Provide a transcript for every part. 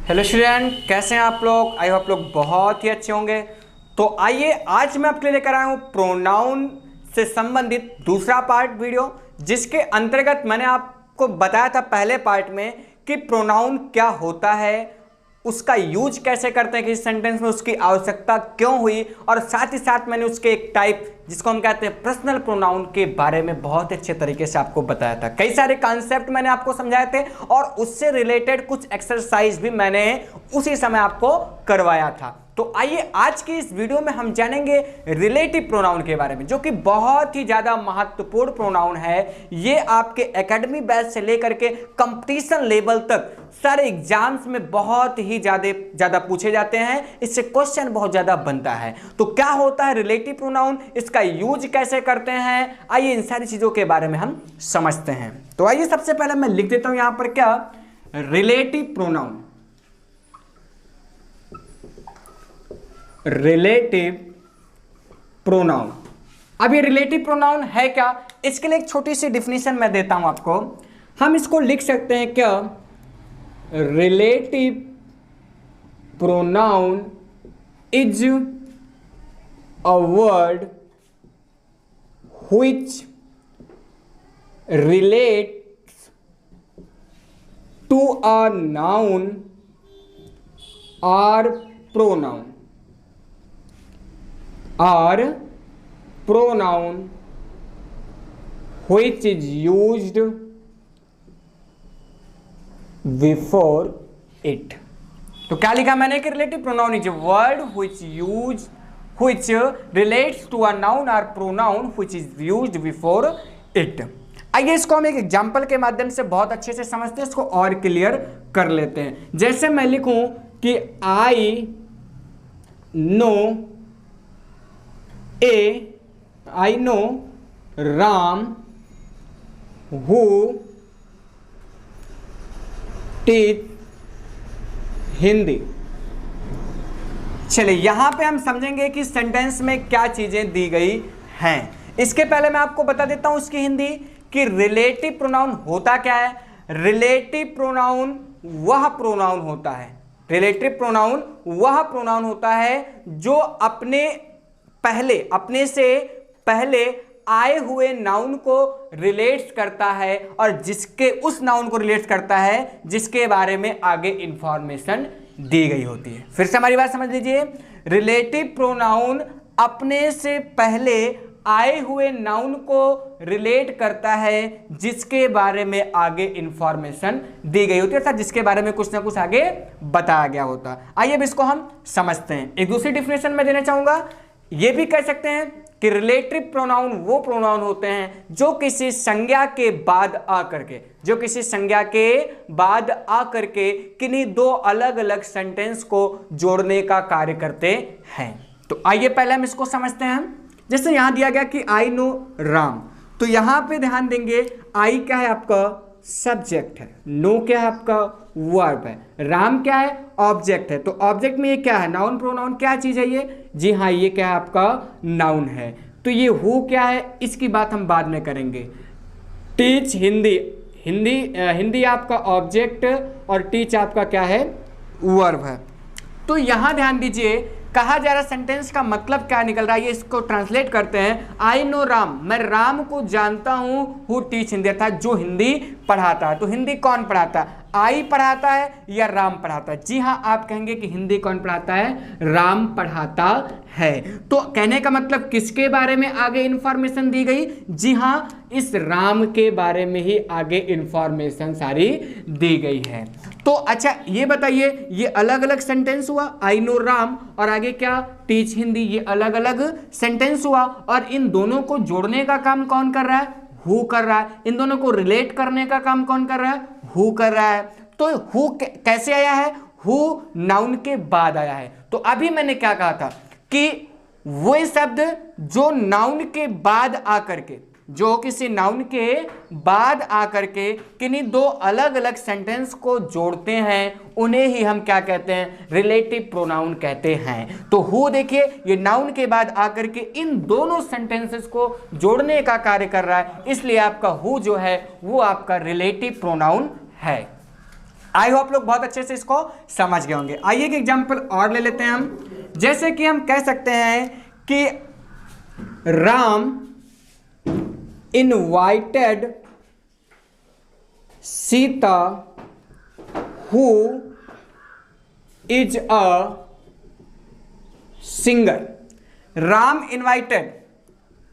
Hello student, कैसे हैं आप लोग? आई होप लोग बहुत ही अच्छे होंगे। तो आइए आज मैं आपके लिए लेकर आया हूँ प्रोनाउन से संबंधित दूसरा पार्ट वीडियो, जिसके अंतर्गत मैंने आपको बताया था पहले पार्ट में कि प्रोनाउन क्या होता है, उसका यूज कैसे करते हैं किसी सेंटेंस में, उसकी आवश्यकता क्यों हुई, और साथ ही साथ मैंने उसके एक टाइप जिसको हम कहते हैं पर्सनल प्रोनाउन के बारे में बहुत अच्छे तरीके से आपको बताया था। कई सारे कॉन्सेप्ट मैंने आपको समझाए थे और उससे रिलेटेड कुछ एक्सरसाइज भी मैंने उसी समय आपको करवाया था। तो आइए आज की इस वीडियो में हम जानेंगे रिलेटिव प्रोनाउन के बारे में, जो कि बहुत ही ज्यादा महत्वपूर्ण प्रोनाउन है। ये आपके एकेडमी बैच से लेकर के कंपटीशन लेवल तक सारे एग्जाम्स में बहुत ही ज्यादा पूछे जाते हैं, इससे क्वेश्चन बहुत ज्यादा बनता है। तो क्या होता है रिलेटिव प्रोनाउन, इसका यूज कैसे करते हैं, आइए इन सारी चीजों के बारे में हम समझते हैं। तो आइए सबसे पहले मैं लिख देता हूं यहां पर क्या रिलेटिव प्रोनाउन। रिलेटिव प्रोनाउन, अब ये रिलेटिव प्रोनाउन है क्या, इसके लिए एक छोटी सी डिफिनीशन मैं देता हूं आपको। हम इसको लिख सकते हैं क्या, relative pronoun is a word which relates to a noun or pronoun which is used before it। तो क्या लिखा मैंने कि relative pronoun is word which relates to a noun or pronoun which is used before it। आइए इसको हम एक example के माध्यम से बहुत अच्छे से समझते हैं, इसको और क्लियर कर लेते हैं। जैसे मैं लिखूं कि I know Ram who teach Hindi. चलिए यहां पे हम समझेंगे कि सेंटेंस में क्या चीजें दी गई हैं। इसके पहले मैं आपको बता देता हूं उसकी हिंदी कि रिलेटिव प्रोनाउन होता क्या है। रिलेटिव प्रोनाउन वह प्रोनाउन होता है, रिलेटिव प्रोनाउन वह प्रोनाउन होता है जो अपने से पहले आए हुए नाउन को रिलेट्स करता है और जिसके उस नाउन को रिलेट्स करता है जिसके बारे में आगे इंफॉर्मेशन दी गई होती है। फिर से हमारी बात समझ लीजिए, रिलेटिव प्रोनाउन अपने से पहले आए हुए नाउन को रिलेट करता है जिसके बारे में आगे इंफॉर्मेशन दी गई होती है, अर्थात जिसके बारे में कुछ ना कुछ आगे बताया गया होता। आइए अब इसको हम समझते हैं। एक दूसरी डिफिनेशन मैं देना चाहूंगा, यह भी कह सकते हैं कि रिलेटिव प्रोनाउन वो प्रोनाउन होते हैं जो किसी संज्ञा के बाद आकर के किन्हीं दो अलग अलग सेंटेंस को जोड़ने का कार्य करते हैं। तो आइए पहले हम इसको समझते हैं। जैसे यहां दिया गया कि आई नो राम, तो यहां पे ध्यान देंगे आई क्या है आपका सब्जेक्ट है, नो क्या है आपका वर्ब है, राम क्या है ऑब्जेक्ट है। तो ऑब्जेक्ट में ये क्या है, नाउन प्रोनाउन क्या चीज है ये, जी हाँ ये क्या है आपका नाउन है। तो ये हु क्या है, इसकी बात हम बाद में करेंगे। टीच हिंदी आपका ऑब्जेक्ट और टीच आपका क्या है वर्ब है। तो यहां ध्यान दीजिए, कहा जा रहा सेंटेंस का मतलब क्या निकल रहा है, ये इसको ट्रांसलेट करते हैं। आई नो राम, मैं राम को जानता हूं, हु टीच हिंदी, अर्थात जो हिंदी पढ़ाता है। तो हिंदी कौन पढ़ाता है, आई पढ़ाता है या राम पढ़ाता है? जी हाँ, आप कहेंगे कि हिंदी कौन पढ़ाता है, राम पढ़ाता है। तो कहने का मतलब किसके बारे में आगे इंफॉर्मेशन दी गई, जी हाँ इस राम के बारे में ही आगे इंफॉर्मेशन सारी दी गई है। तो अच्छा ये बताइए, ये अलग अलग सेंटेंस हुआ, आई नो राम और आगे क्या टीच हिंदी, ये अलग अलग सेंटेंस हुआ, और इन दोनों को जोड़ने का काम कौन कर रहा है, हु कर रहा है। इन दोनों को रिलेट करने का काम कौन कर रहा है, हु कर रहा है। तो हु कैसे आया है, हु नाउन के बाद आया है। तो अभी मैंने क्या कहा था कि वो शब्द जो नाउन के बाद आकर के, जो किसी नाउन के बाद आकर के किन्हीं दो अलग अलग सेंटेंस को जोड़ते हैं, उन्हें ही हम क्या कहते हैं, रिलेटिव प्रोनाउन कहते हैं। तो हु देखिए ये नाउन के बाद आकर के इन दोनों सेंटेंसेस को जोड़ने का कार्य कर रहा है, इसलिए आपका हु जो है वो आपका रिलेटिव प्रोनाउन है। आई होप लोग बहुत अच्छे से इसको समझ गए होंगे। आइए एक एग्जांपल और ले लेते हैं हम। जैसे कि हम कह सकते हैं कि Ram invited Sita who is a singer. Ram invited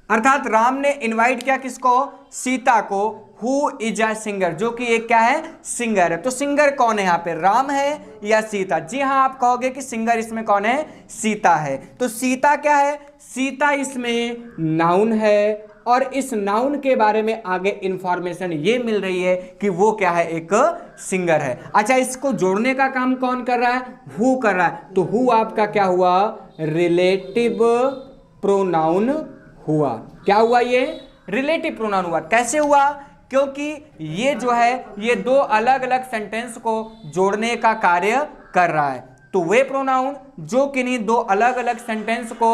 अर्थात राम ने इनवाइट किया किसको? सीता को। हु इज अ सिंगर, जो कि एक क्या है? सिंगर है। तो सिंगर कौन है यहाँ पे, राम है या सीता? जी हाँ, आप कहोगे कि सिंगर इसमें कौन है? सीता है। तो सीता क्या है? सीता इसमें नाउन है और इस नाउन के बारे में आगे इंफॉर्मेशन ये मिल रही है कि वो क्या है? एक सिंगर है। अच्छा, इसको जोड़ने का काम कौन कर रहा है? हु कर रहा है। तो हु आपका क्या हुआ? रिलेटिव प्रोनाउन हुआ। क्या हुआ? ये रिलेटिव प्रोनाउन हुआ। कैसे हुआ? क्योंकि ये जो है ये दो अलग अलग सेंटेंस को जोड़ने का कार्य कर रहा है। तो वे प्रोनाउन जो किन्हीं दो अलग अलग सेंटेंस को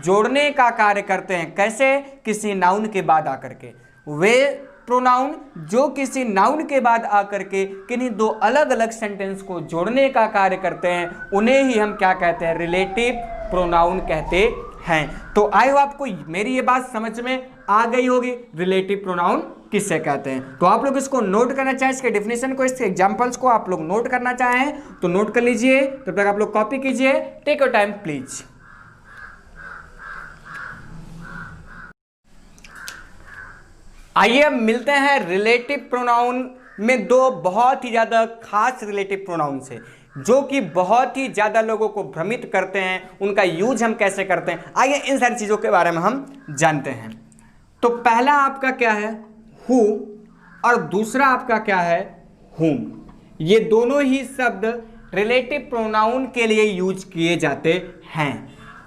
जोड़ने का कार्य करते हैं, कैसे? किसी नाउन के बाद आकर के। वे प्रोनाउन जो किसी नाउन के बाद आकर के किन्हीं दो अलग अलग सेंटेंस को जोड़ने का कार्य करते हैं, उन्हें ही हम क्या कहते हैं? रिलेटिव प्रोनाउन कहते हैं। तो आई होप आपको मेरी ये बात समझ में आ गई होगी, रिलेटिव प्रोनाउन किससे कहते हैं। तो आप लोग इसको नोट करना चाहें, इसके डेफिनेशन को, इसके एग्जांपल्स को आप लोग नोट करना चाहें तो नोट कर लीजिए। तब तक आप लोग कॉपी कीजिए। Take your time please. आइए अब मिलते हैं रिलेटिव प्रोनाउन में दो बहुत ही ज्यादा खास रिलेटिव प्रोनाउन से, जो कि बहुत ही ज्यादा लोगों को भ्रमित करते हैं। उनका यूज हम कैसे करते हैं, आइए इन सारी चीजों के बारे में हम जानते हैं। तो पहला आपका क्या है? हु, और दूसरा आपका क्या है? हुम। ये दोनों ही शब्द रिलेटिव प्रोनाउन के लिए यूज किए जाते हैं।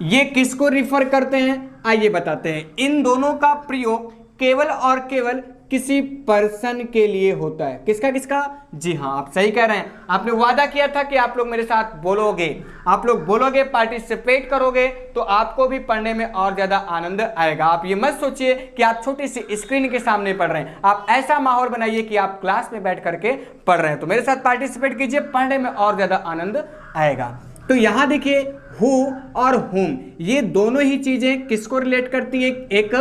ये किसको रिफर करते हैं, आइए बताते हैं। इन दोनों का प्रयोग केवल और केवल किसी पर्सन के लिए होता है। किसका किसका? जी हाँ, आप सही कह रहे हैं। आपने वादा किया था कि आप लोग मेरे साथ बोलोगे, आप लोग बोलोगे, पार्टिसिपेट करोगे, तो आपको भी पढ़ने में और ज्यादा आनंद आएगा। आप ये मत सोचिए कि आप छोटी सी स्क्रीन के सामने पढ़ रहे हैं। आप ऐसा माहौल बनाइए कि आप क्लास में बैठ करके पढ़ रहे हैं। तो मेरे साथ पार्टिसिपेट कीजिए, पढ़ने में और ज्यादा आनंद आएगा। तो यहां देखिए, हु और हुम ये दोनों ही चीजें किसको रिलेट करती है? एक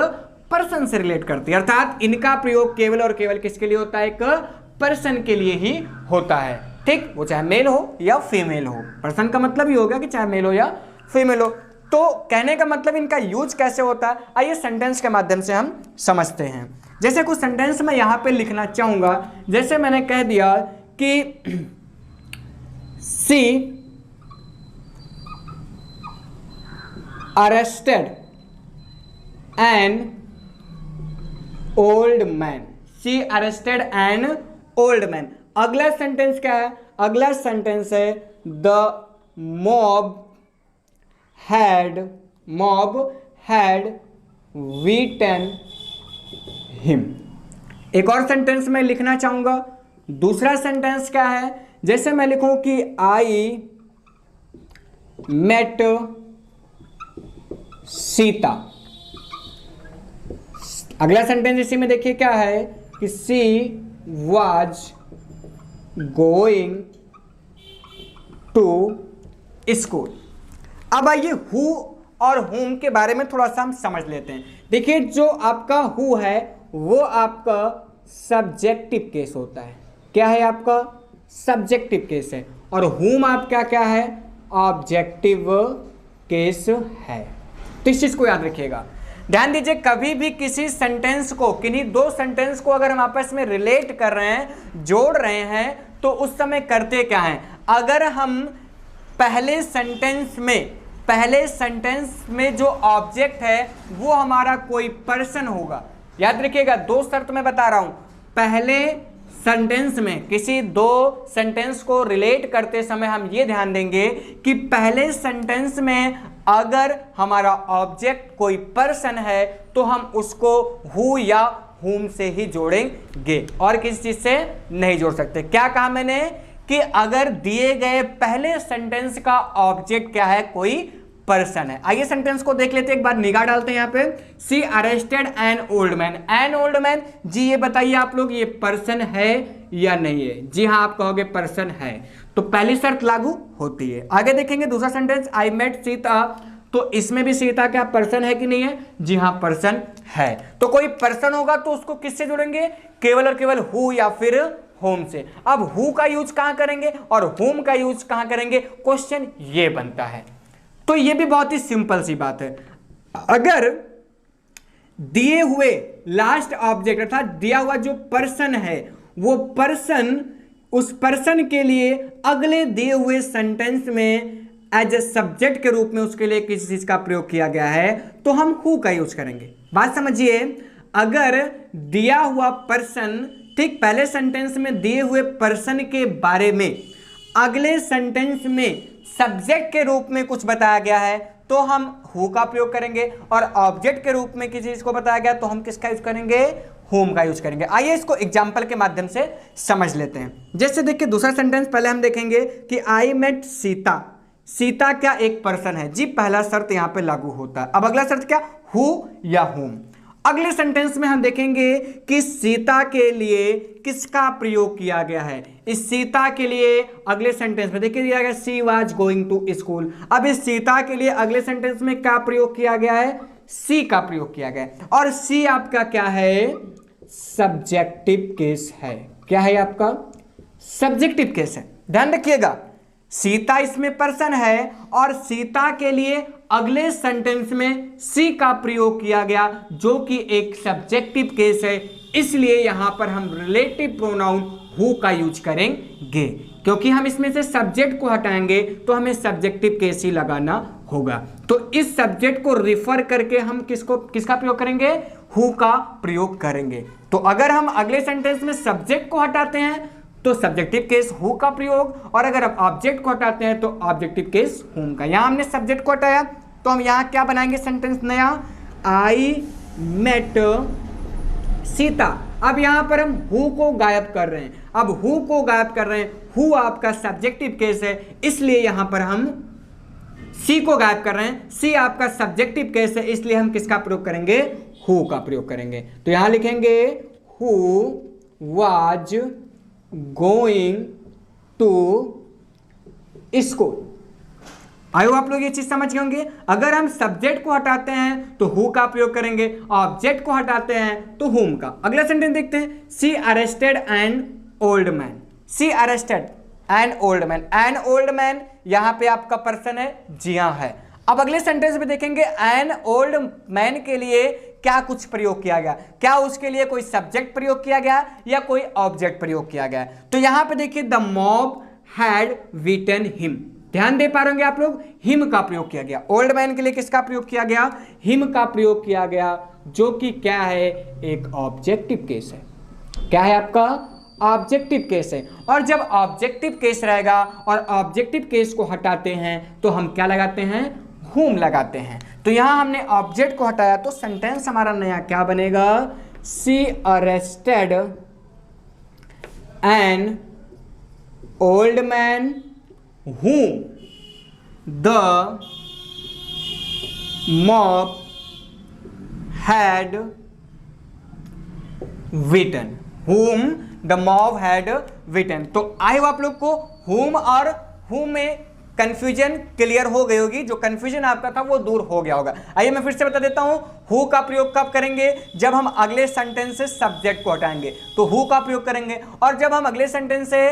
पर्सन से रिलेट करती है। अर्थात इनका प्रयोग केवल और केवल किसके लिए होता है? एक पर्सन के लिए ही होता है। ठीक, वो चाहे मेल हो या फीमेल हो। पर्सन का मतलब ही होगा कि चाहे मेल हो या फीमेल हो। तो कहने का मतलब इनका यूज कैसे होता है, आइए सेंटेंस के माध्यम से हम समझते हैं। जैसे कुछ सेंटेंस मैं यहां पे लिखना चाहूंगा। जैसे मैंने कह दिया कि she arrested an old man. She arrested an old man. अगला सेंटेंस क्या है? अगला सेंटेंस है the mob had beaten him. एक और सेंटेंस मैं लिखना चाहूंगा। दूसरा सेंटेंस क्या है? जैसे मैं लिखूं कि आई मेट सीता। अगला सेंटेंस इसी में देखिए क्या है कि सी वॉज गोइंग टू स्कूल। अब आइए हु और हुम के बारे में थोड़ा सा हम समझ लेते हैं। देखिए, जो आपका हु है वो आपका सब्जेक्टिव केस होता है। क्या है? आपका सब्जेक्टिव केस है। और हुम आपका क्या है? ऑब्जेक्टिव केस है। तो इस चीज को याद रखिएगा। ध्यान दीजिए, कभी भी किसी सेंटेंस को, किन्हीं दो सेंटेंस को अगर हम आपस में रिलेट कर रहे हैं, जोड़ रहे हैं, तो उस समय करते क्या हैं? अगर हम पहले सेंटेंस में जो ऑब्जेक्ट है वो हमारा कोई पर्सन होगा। याद रखिएगा, दो शर्त मैं बता रहा हूं। पहले सेंटेंस में, किसी दो सेंटेंस को रिलेट करते समय हम ये ध्यान देंगे कि पहले सेंटेंस में अगर हमारा ऑब्जेक्ट कोई पर्सन है तो हम उसको हु या हुम से ही जोड़ेंगे और किसी चीज से नहीं जोड़ सकते। क्या कहा मैंने? कि अगर दिए गए पहले सेंटेंस का ऑब्जेक्ट क्या है? कोई पर्सन है। आइए सेंटेंस को देख लेते हैं, एक बार निगाह डालते हैं यहाँ पे। She arrested an old man. An old man, जी ये बताइए आप लोग, ये पर्सन है या नहीं है? जी हाँ, आप कहोगे पर्सन है, तो पहली शर्त लागू होती है। आगे देखेंगे दूसरा सेंटेंस, आई मेट सीता, तो इसमें भी सीता क्या पर्सन है कि नहीं है? जी हाँ, पर्सन है। तो कोई पर्सन होगा तो उसको किससे जोड़ेंगे? केवल और केवल हु या फिर होम से। अब हु का यूज कहां करेंगे और होम का यूज कहां करेंगे, क्वेश्चन ये बनता है। तो ये भी बहुत ही सिंपल सी बात है। अगर दिए हुए लास्ट ऑब्जेक्ट अर्थात दिया हुआ जो पर्सन है, वो पर्सन, उस पर्सन के लिए अगले दिए हुए सेंटेंस में एज ए सब्जेक्ट के रूप में उसके लिए किसी चीज का प्रयोग किया गया है, तो हम हु का यूज करेंगे। बात समझिए, अगर दिया हुआ पर्सन, ठीक पहले सेंटेंस में दिए हुए पर्सन के बारे में अगले सेंटेंस में सब्जेक्ट के रूप में कुछ बताया गया है, तो हम हु का प्रयोग करेंगे, और ऑब्जेक्ट के रूप में किसी चीज को बताया गया तो हम किसका यूज करेंगे? होम का यूज करेंगे। आइए इसको एग्जाम्पल के माध्यम से समझ लेते हैं। जैसे देखिए दूसरा सेंटेंस पहले हम देखेंगे कि आई मेट सीता। सीता क्या एक पर्सन है? जी पहला शर्त यहां पे लागू होता है। अब अगला शर्त क्या? हु या होम। अगले सेंटेंस में हम देखेंगे कि सीता के लिए किसका प्रयोग किया गया है। इस सीता के लिए अगले सेंटेंस में देखिए दिया गया she was going to school. अब इस सीता के लिए अगले सेंटेंस में क्या प्रयोग किया गया है? सी का प्रयोग किया गया है। और सी आपका क्या है? सब्जेक्टिव केस है। क्या है आपका? सब्जेक्टिव केस है। ध्यान रखिएगा, सीता इसमें पर्सन है और सीता के लिए अगले सेंटेंस में सी का प्रयोग किया गया, जो कि एक सब्जेक्टिव केस है। इसलिए यहां पर हम रिलेटिव प्रोनाउन हु का यूज करेंगे, क्योंकि हम इसमें से सब्जेक्ट को हटाएंगे तो हमें सब्जेक्टिव केस ही लगाना होगा। तो इस सब्जेक्ट को रिफर करके हम किसका प्रयोग करेंगे? हु का प्रयोग करेंगे। तो अगर हम अगले सेंटेंस में सब्जेक्ट को हटाते हैं तो सब्जेक्टिव केस हु का प्रयोग, और अगर आप ऑब्जेक्ट को हटाते हैं तो ऑब्जेक्टिव केस होम का। यहां हमने सब्जेक्ट को हटाया तो हम यहां क्या बनाएंगे सेंटेंस नया? I met Sita. अब यहां पर हम हु को गायब कर रहे हैं। अब हु को गायब कर रहे हैं, हु आपका सब्जेक्टिव केस है, इसलिए यहां पर हम सी को गायब कर रहे हैं। सी आपका सब्जेक्टिव केस है, इसलिए हम किसका प्रयोग करेंगे? हु का प्रयोग करेंगे। तो यहां लिखेंगे who was going to school. आयो आप लोग ये चीज समझ गए होंगे। अगर हम सब्जेक्ट को हटाते हैं तो हु का प्रयोग करेंगे, ऑब्जेक्ट को हटाते हैं तो हुम का। अगला सेंटेंस देखते हैं, she arrested an old man. She arrested an old man. An old man यहां पे आपका पर्सन है? जी हां है। अब अगले सेंटेंस में देखेंगे एन ओल्ड मैन के लिए क्या कुछ प्रयोग किया गया? क्या उसके लिए कोई सब्जेक्ट प्रयोग किया गया या कोई ऑब्जेक्ट प्रयोग किया गया? तो यहां पे देखिए the mob had beaten him. ध्यान दे पा रहे आप लोग, हिम का प्रयोग किया गया। ओल्ड मैन के लिए किसका प्रयोग किया गया? हिम का प्रयोग किया गया, जो कि क्या है? एक ऑब्जेक्टिव केस है। क्या है आपका? ऑब्जेक्टिव केस है। और जब ऑब्जेक्टिव केस रहेगा और ऑब्जेक्टिव केस को हटाते हैं तो हम क्या लगाते हैं? हुम लगाते हैं। तो यहां हमने ऑब्जेक्ट को हटाया तो सेंटेंस हमारा नया क्या बनेगा? She arrested an old man whom the mob had beaten। whom the mob had beaten। तो आई हो आप लोग को whom और whom में कंफ्यूजन क्लियर हो गई होगी, जो कंफ्यूजन आपका था वो दूर हो गया होगा। आइए मैं फिर से बता देता हूं, हु का प्रयोग कब करेंगे? जब हम अगले सेंटेंस से सब्जेक्ट को हटाएंगे तो हु का प्रयोग करेंगे, और जब हम अगले सेंटेंस से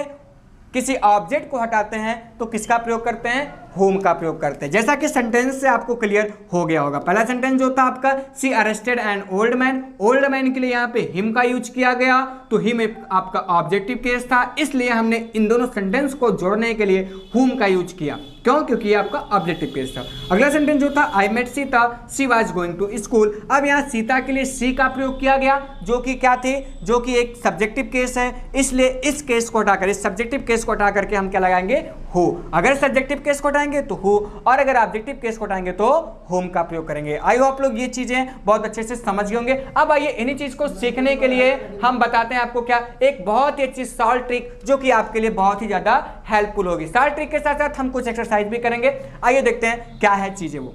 किसी ऑब्जेक्ट को हटाते हैं तो किसका प्रयोग करते हैं? होम का प्रयोग करते हैं। जैसा कि सेंटेंस से आपको क्लियर हो गया होगा। पहला सेंटेंस जो था आपका she arrested an old man. Old man के लिए यहाँ पे हिम का यूज किया गया, तो हिम आपका ऑब्जेक्टिव केस था, इसलिए हमने इन दोनों सेंटेंस को जोड़ने के लिए हुम का यूज किया। क्यों? क्योंकि ये आपका ऑब्जेक्टिव केस था। अगला सेंटेंस जो था I met Sita, she was going to school. अब यहाँ सीता के लिए सी का प्रयोग किया गया, जो कि क्या थी? जो कि एक सब्जेक्टिव केस है, इसलिए इस केस को हटाकर, इस सब्जेक्टिव केस को हटा करके हम क्या लगाएंगे? हु। अगर सब्जेक्टिव केस को हटाएंगे उठाएंगे तो हु, और अगर ऑब्जेक्टिव केस को उठाएंगे तो होम का प्रयोग करेंगे। आई होप आप लोग ये चीजें बहुत अच्छे से समझ गए होंगे। अब आइए इन्हीं चीज को सीखने के लिए हम बताते हैं आपको क्या एक बहुत ही अच्छी सॉल्व ट्रिक जो कि आपके लिए बहुत ही ज्यादा हेल्पफुल होगी। सॉल्व ट्रिक के साथ साथ हम कुछ एक्सरसाइज भी करेंगे। आइए देखते हैं क्या है चीजें वो।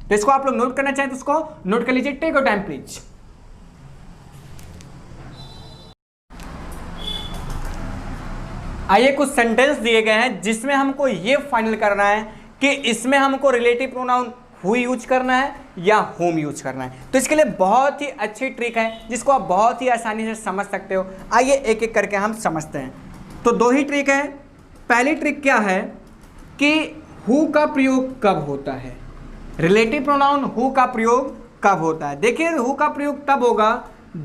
तो इसको आप लोग नोट करना चाहें तो उसको नोट कर लीजिए। Take your time please. आइए कुछ सेंटेंस दिए गए हैं जिसमें हमको ये फाइनल करना है कि इसमें हमको रिलेटिव प्रोनाउन हु यूज करना है या होम यूज करना है। तो इसके लिए बहुत ही अच्छी ट्रिक है जिसको आप बहुत ही आसानी से समझ सकते हो। आइए एक एक करके हम समझते हैं। तो दो ही ट्रिक है। पहली ट्रिक क्या है कि हु का प्रयोग कब होता है, रिलेटिव प्रोनाउन हु का प्रयोग कब होता है। देखिए हु का प्रयोग तब होगा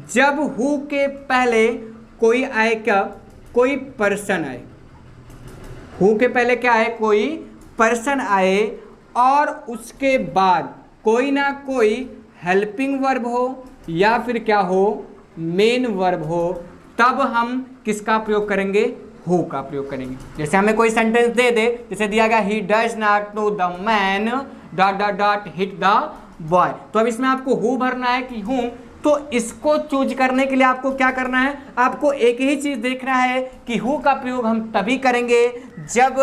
जब हु के पहले कोई आए, क्या कोई पर्सन आए। हु के पहले क्या है, कोई पर्सन आए और उसके बाद कोई ना कोई हेल्पिंग वर्ब हो या फिर क्या हो, मेन वर्ब हो, तब हम किसका प्रयोग करेंगे, हु का प्रयोग करेंगे। जैसे हमें कोई सेंटेंस दे दे, जैसे दिया गया he does not know the man dot dot dot hit the boy, तो अब इसमें आपको हु भरना है कि हुम। तो इसको चूज करने के लिए आपको क्या करना है, आपको एक ही चीज देखना है कि हु का प्रयोग हम तभी करेंगे जब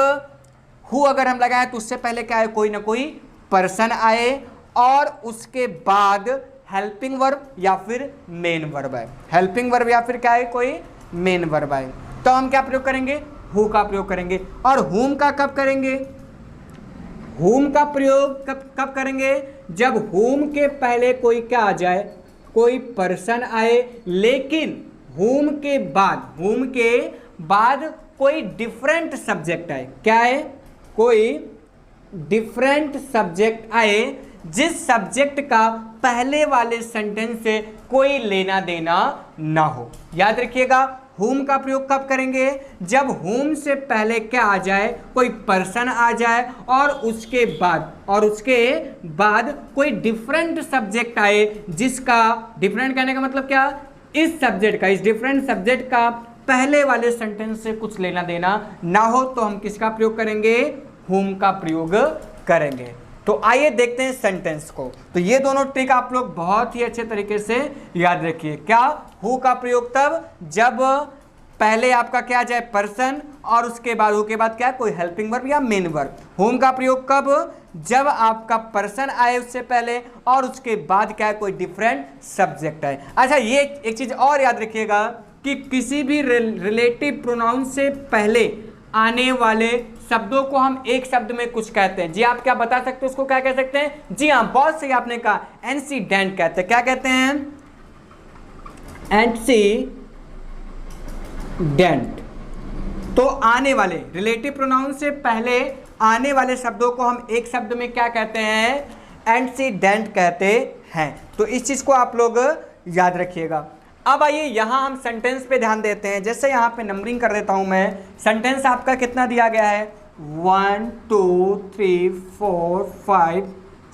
हु अगर हम लगाए तो उससे पहले क्या है, कोई ना कोई पर्सन आए और उसके बाद हेल्पिंग वर्ब या फिर मेन वर्ब है। हेल्पिंग वर्ब या फिर क्या है, कोई मेन वर्ब है, तो हम क्या प्रयोग करेंगे, हु का प्रयोग करेंगे। और हुम का कब करेंगे, हुम का प्रयोग कब करेंगे, जब हुम के पहले कोई क्या आ जाए, कोई पर्सन आए, लेकिन हुम के बाद कोई डिफरेंट सब्जेक्ट आए। क्या है, कोई डिफरेंट सब्जेक्ट आए जिस सब्जेक्ट का पहले वाले सेंटेंस से कोई लेना देना ना हो। याद रखिएगा हुम का प्रयोग कब करेंगे, जब हुम से पहले क्या आ जाए, कोई पर्सन आ जाए और उसके बाद कोई डिफरेंट सब्जेक्ट आए जिसका, डिफरेंट कहने का मतलब क्या, इस डिफरेंट सब्जेक्ट का पहले वाले सेंटेंस से कुछ लेना देना ना हो, तो हम किसका प्रयोग करेंगे, हुम का प्रयोग करेंगे। तो आइए देखते हैं सेंटेंस को। तो ये दोनों ट्रिक आप लोग बहुत ही अच्छे तरीके से याद रखिए। क्या, हु का प्रयोग तब जब पहले आपका क्या आ जाए, पर्सन, और उसके बाद हु के बाद क्या, कोई हेल्पिंग वर्ब या मेन वर्ब। हुम का प्रयोग कब, जब आपका पर्सन आए उससे पहले और उसके बाद क्या है, कोई डिफरेंट सब्जेक्ट है। अच्छा ये एक चीज और याद रखिएगा कि किसी भी रिलेटिव प्रोनाउन से पहले आने वाले शब्दों को हम एक शब्द में कुछ कहते हैं। जी आप क्या बता सकते हो उसको क्या कह सकते हैं, जी हाँ बहुत सही आपने कहा, एंटीसीडेंट कहते हैं। क्या कहते हैं, एंटीसीडेंट। तो आने वाले रिलेटिव प्रोनाउन से पहले आने वाले शब्दों को हम एक शब्द में क्या कहते हैं, एंटीसीडेंट कहते हैं। तो इस चीज को आप लोग याद रखिएगा। अब आइए यहाँ हम सेंटेंस पे ध्यान देते हैं। जैसे यहाँ पे नंबरिंग कर देता हूँ मैं। सेंटेंस आपका कितना दिया गया है, 1 2 3 4 5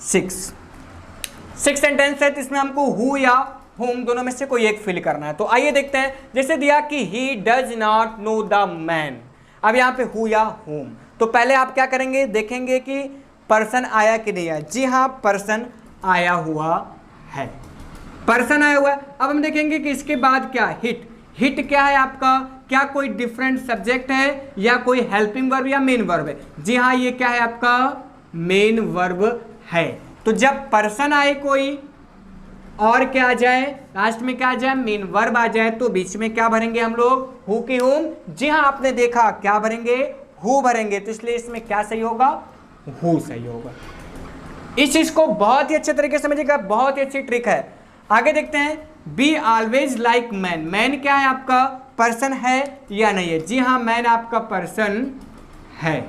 6 सेंटेंस है। तो इसमें हमको हु या हुम दोनों में से कोई एक फिल करना है। तो आइए देखते हैं। जैसे दिया कि he does not know the man. अब यहाँ पे हु या हुम, तो पहले आप क्या करेंगे, देखेंगे कि पर्सन आया कि नहीं आया। जी हाँ पर्सन आया हुआ है, पर्सन आया हुआ है। अब हम देखेंगे कि इसके बाद क्या, हिट। हिट क्या है आपका, क्या कोई डिफरेंट सब्जेक्ट है या कोई हेल्पिंग वर्ब या मेन वर्ब है। जी हाँ ये क्या है आपका, मेन वर्ब है। तो जब पर्सन आए कोई और क्या आ जाए, लास्ट में क्या आ जाए, मेन वर्ब आ जाए, तो बीच में क्या भरेंगे हम लोग, हु की हुम। जी हाँ आपने देखा क्या भरेंगे, हु भरेंगे। तो इसलिए इसमें क्या सही होगा, हु सही होगा। इस चीज को बहुत ही अच्छे तरीके से समझिएगा, बहुत ही अच्छी ट्रिक है। आगे देखते हैं, be always like man. Man क्या है आपका, पर्सन है या नहीं है। जी हाँ मैन आपका पर्सन है।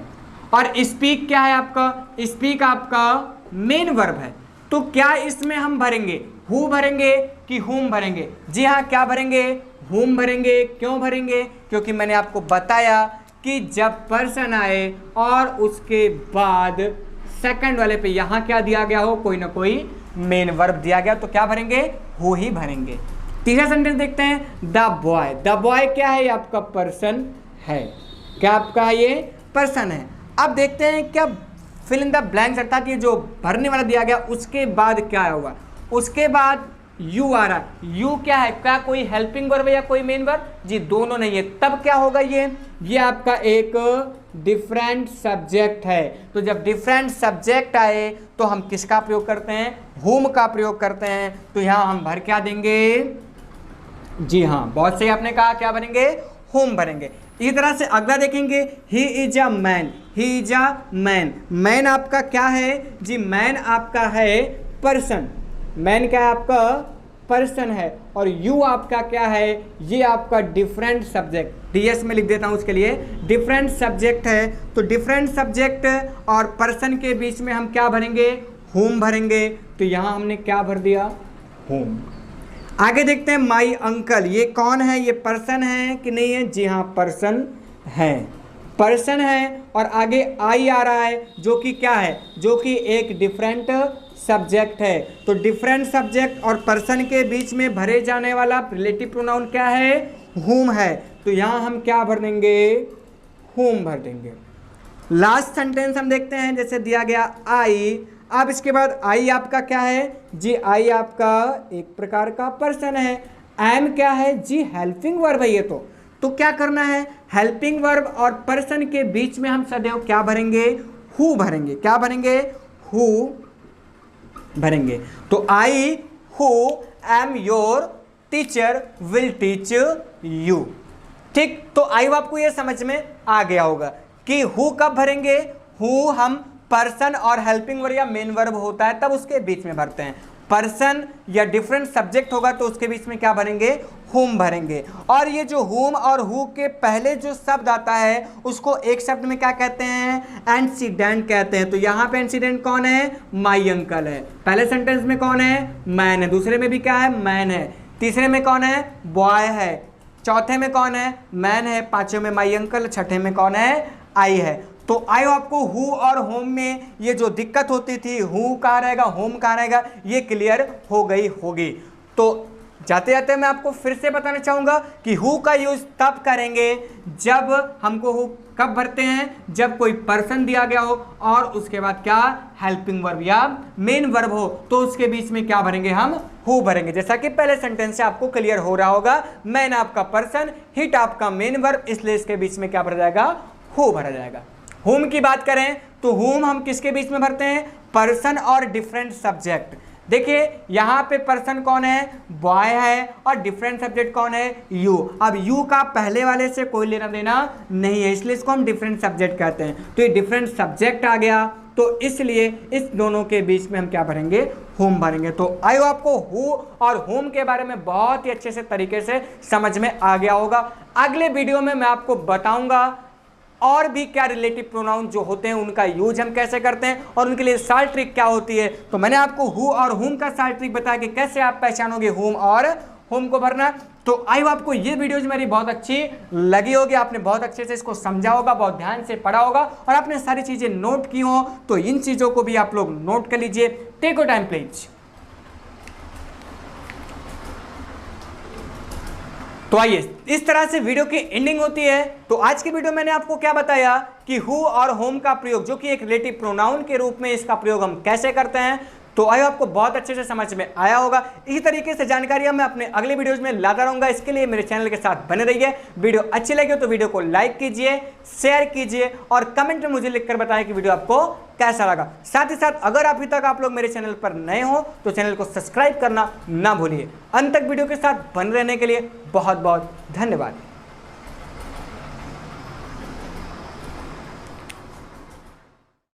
और स्पीक क्या है आपका, स्पीक आपका मेन वर्ब है। तो क्या इसमें हम भरेंगे, हु भरेंगे कि हुम भरेंगे। जी हाँ क्या भरेंगे, हुम भरेंगे। क्यों भरेंगे, क्योंकि मैंने आपको बताया कि जब पर्सन आए और उसके बाद सेकंड वाले पे यहाँ क्या दिया गया हो, कोई ना कोई मेन वर्ब दिया गया, तो क्या भरेंगे, हु ही भरेंगे। तीसरा सेंटेंस देखते हैं, द बॉय। द बॉय क्या है, आपका पर्सन है। क्या आपका ये पर्सन है। अब देखते हैं क्या फिल इन द ब्लैंक्स अर्थात ये जो भरने वाला दिया गया उसके बाद क्या होगा, उसके बाद यू आ रहा है। यू क्या है, क्या कोई हेल्पिंग वर्ब या कोई मेन वर्ब? जी दोनों नहीं है। तब क्या होगा, ये आपका एक डिफरेंट सब्जेक्ट है। तो जब डिफरेंट सब्जेक्ट आए तो हम किसका प्रयोग करते हैं, होम का प्रयोग करते हैं। तो यहां हम भर क्या देंगे, जी हाँ बहुत सही आपने कहा, क्या भरेंगे, होम भरेंगे। इसी तरह से अगला देखेंगे, he is a man, he is a man. Man आपका क्या है जी, मैन आपका है पर्सन, मैन क्या है आपका पर्सन है। और यू आपका क्या है, ये आपका डिफरेंट सब्जेक्ट, डीएस में लिख देता हूं उसके लिए, डिफरेंट सब्जेक्ट है। तो डिफरेंट सब्जेक्ट और पर्सन के बीच में हम क्या भरेंगे, होम भरेंगे। तो यहां हमने क्या भर दिया, होम। आगे देखते हैं, माई अंकल, ये कौन है, ये पर्सन है कि नहीं है, जी हाँ पर्सन है, पर्सन है। और आगे आई आ रहा है जो कि क्या है, जो कि एक डिफरेंट सब्जेक्ट है। तो डिफरेंट सब्जेक्ट और पर्सन के बीच में भरे जाने वाला रिलेटिव प्रोनाउन क्या है, होम है। तो यहां हम क्या भर देंगे, होम भर देंगे। लास्ट सेंटेंस हम देखते हैं, जैसे दिया गया आई। अब इसके बाद आई आपका क्या है जी, आई आपका एक प्रकार का पर्सन है। एम क्या है जी, हेल्पिंग वर्ब है ये। तो क्या करना है, हेल्पिंग वर्ब और पर्सन के बीच में हम सदैव क्या भरेंगे, हु भरेंगे। क्या भरेंगे, हु भरेंगे। तो I who am your teacher will teach you. ठीक, तो आई आपको ये समझ में आ गया होगा कि हु कब भरेंगे, हु हम पर्सन और हेल्पिंग वर्ब या मेन वर्ब होता है तब उसके बीच में भरते हैं। पर्सन या डिफरेंट सब्जेक्ट होगा तो उसके बीच में क्या भरेंगे, हुम भरेंगे। और ये जो हुम और हु के पहले जो शब्द आता है उसको एक शब्द में क्या कहते हैं, एंटीसीडेंट कहते हैं। तो यहाँ पे एंटीसीडेंट कौन है, माई अंकल है। पहले सेंटेंस में कौन है, मैन है। दूसरे में भी क्या है, मैन है। तीसरे में कौन है, बॉय है। चौथे में कौन है, मैन है। पांचवें में माई अंकल। छठे में कौन है, आई है। तो आई आपको हु और होम में ये जो दिक्कत होती थी, हु कहाँ रहेगा, होम कहाँ रहेगा, ये क्लियर हो गई होगी। तो जाते जाते मैं आपको फिर से बताना चाहूँगा कि हु का यूज तब करेंगे जब हमको हु कब भरते हैं, जब कोई पर्सन दिया गया हो और उसके बाद क्या, हेल्पिंग वर्ब या मेन वर्ब हो, तो उसके बीच में क्या भरेंगे, हम हु भरेंगे। जैसा कि पहले सेंटेंस से आपको क्लियर हो रहा होगा, मैन आपका पर्सन, हिट आपका मेन वर्ब, इसलिए इसके बीच में क्या भरा जाएगा, हु भरा जाएगा। होम की बात करें तो होम हम किसके बीच में भरते हैं, पर्सन और डिफरेंट सब्जेक्ट। देखिए यहां पे पर्सन कौन है, बॉय है, और डिफरेंट सब्जेक्ट कौन है, यू। अब यू का पहले वाले से कोई लेना देना नहीं है, इसलिए इसको हम डिफरेंट सब्जेक्ट कहते हैं। तो ये डिफरेंट सब्जेक्ट आ गया, तो इसलिए इस दोनों के बीच में हम क्या भरेंगे, होम भरेंगे। तो आई होप आपको हु और होम के बारे में बहुत ही अच्छे से तरीके से समझ में आ गया होगा। अगले वीडियो में मैं आपको बताऊंगा और भी क्या रिलेटिव प्रोनाउन जो होते हैं उनका यूज हम कैसे करते हैं और उनके लिए साल ट्रिक क्या होती है। तो मैंने आपको हु और होम का साल ट्रिक बताया कि कैसे आप पहचानोगे होम और होम को भरना। तो आई होप आपको ये वीडियोज मेरी बहुत अच्छी लगी होगी, आपने बहुत अच्छे से इसको समझा होगा, बहुत ध्यान से पढ़ा होगा और आपने सारी चीजें नोट की हो। तो इन चीजों को भी आप लोग नोट कर लीजिए। Take your time please. तो आइए, इस तरह से वीडियो की एंडिंग होती है। तो आज की वीडियो मैंने आपको क्या बताया कि हु और होम का प्रयोग, जो कि एक रिलेटिव प्रोनाउन के रूप में इसका प्रयोग हम कैसे करते हैं। तो आई आपको बहुत अच्छे से समझ में आया होगा। इसी तरीके से जानकारियां मैं अपने अगले वीडियोज में लाता रहूंगा। इसके लिए मेरे चैनल के साथ बने रहिए। वीडियो अच्छी लगे तो वीडियो को लाइक कीजिए, शेयर कीजिए और कमेंट में मुझे लिखकर बताएं कि वीडियो आपको कैसा लगा। साथ ही साथ अगर अभी तक आप लोग मेरे चैनल पर नए हो तो चैनल को सब्सक्राइब करना ना भूलिए। अंत तक वीडियो के साथ बने रहने के लिए बहुत बहुत धन्यवाद।